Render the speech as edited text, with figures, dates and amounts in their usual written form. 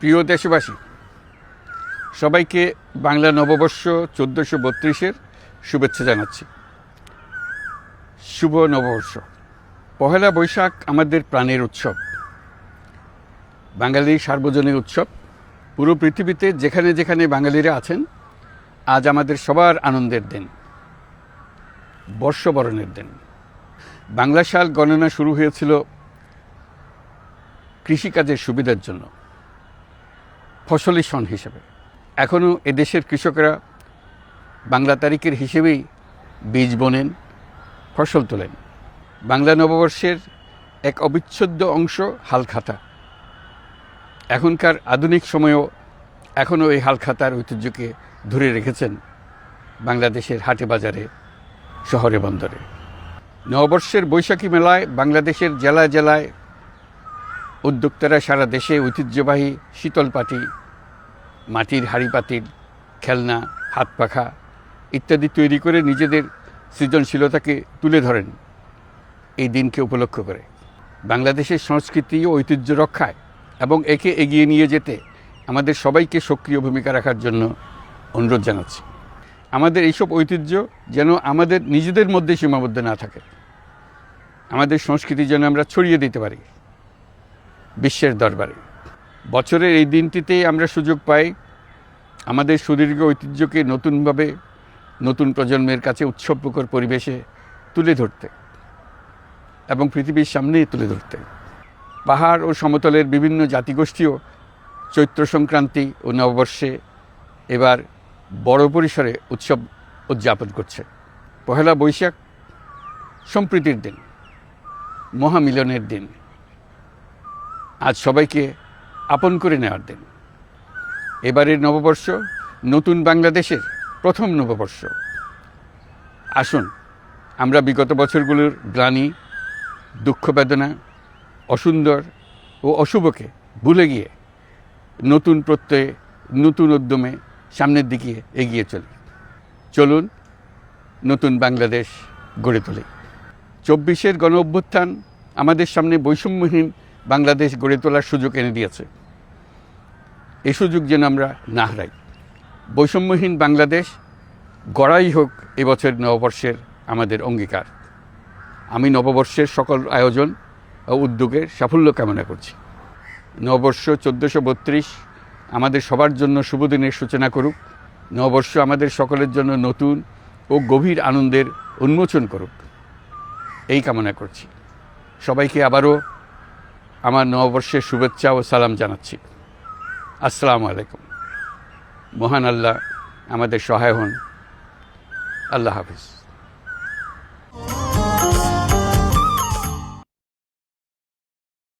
প্রিয় দেশবাসী, সবাইকে বাংলা নববর্ষ 1432-এর শুভেচ্ছা জানাচ্ছি। শুভ নববর্ষ। পহেলা বৈশাখ আমাদের প্রাণের উৎসব, বাঙালির সার্বজনীন উৎসব। পুরো পৃথিবীতে যেখানে যেখানে বাঙালিরা আছেন, আজ আমাদের সবার আনন্দের দিন, বর্ষবরণের দিন। বাংলা সাল গণনা শুরু হয়েছিল কৃষিকাজের সুবিধার জন্য, ফসলি সন হিসেবে। এখনও এদেশের কৃষকরা বাংলা তারিখের হিসেবেই বীজ বোনেন, ফসল তোলেন। বাংলা নববর্ষের এক অবিচ্ছেদ্য অংশ হালখাতা। এখনকার আধুনিক সময়েও এখনও এই হালখাতার ঐতিহ্যকে ধরে রেখেছেন বাংলাদেশের হাটে বাজারে, শহরে বন্দরে। নববর্ষের বৈশাখী মেলায় বাংলাদেশের জেলায় জেলায় উদ্যোক্তারা সারা দেশে ঐতিহ্যবাহী শীতল পাটি, মাটির হাঁড়ি পাতিল, খেলনা, হাত পাখা ইত্যাদি তৈরি করে নিজেদের সৃজনশীলতাকে তুলে ধরেন এই দিনকে উপলক্ষ করে। বাংলাদেশের সংস্কৃতি ও ঐতিহ্য রক্ষায় এবং একে এগিয়ে নিয়ে যেতে আমাদের সবাইকে সক্রিয় ভূমিকা রাখার জন্য অনুরোধ জানাচ্ছি। আমাদের এইসব ঐতিহ্য যেন আমাদের নিজেদের মধ্যে সীমাবদ্ধ না থাকে। আমাদের সংস্কৃতি যেন আমরা ছড়িয়ে দিতে পারি বিশ্বের দরবারে। বছরের এই দিনটিতে আমরা সুযোগ পাই আমাদের সুদীর্ঘ ঐতিহ্যকে নতুনভাবে নতুন প্রজন্মের কাছে উৎসবমুখর পরিবেশে তুলে ধরতে এবং পৃথিবীর সামনে তুলে ধরতে। পাহাড় ও সমতলের বিভিন্ন জাতিগোষ্ঠীও চৈত্র সংক্রান্তি ও নববর্ষে এবার বড় পরিসরে উৎসব উদযাপন করছে। পহেলা বৈশাখ সম্প্রীতির দিন, মহামিলনের দিন, আজ সবাইকে আপন করে নেওয়ার দিন। এবারের নববর্ষ নতুন বাংলাদেশের প্রথম নববর্ষ। আসুন আমরা বিগত বছরগুলোর গ্লানি, দুঃখ, বেদনা, অসুন্দর ও অশুভকে ভুলে গিয়ে নতুন প্রত্যয়ে, নতুন উদ্যমে সামনের দিকে এগিয়ে চলুন নতুন বাংলাদেশ গড়ে তুলি। 24-এর গণ অভ্যুত্থান আমাদের সামনে বৈষম্যহীন বাংলাদেশ গড়ে তোলার সুযোগ এনে দিয়েছে। এই সুযোগ যেন আমরা না হারাই। বৈষম্যহীন বাংলাদেশ গড়াই হোক এবছর নববর্ষের আমাদের অঙ্গীকার। আমি নববর্ষের সকল আয়োজন ও উদ্যোগের সাফল্য কামনা করছি। নববর্ষ 1432 আমাদের সবার জন্য শুভদিনের সূচনা করুক। নববর্ষ আমাদের সকলের জন্য নতুন ও গভীর আনন্দের উন্মোচন করুক, এই কামনা করছি। সবাইকে আবারও আমার নববর্ষের শুভেচ্ছা ও সালাম জানাচ্ছি। আসসালামু আলাইকুম। মহান আল্লাহ আমাদের সহায় হন। আল্লাহ হাফিজ।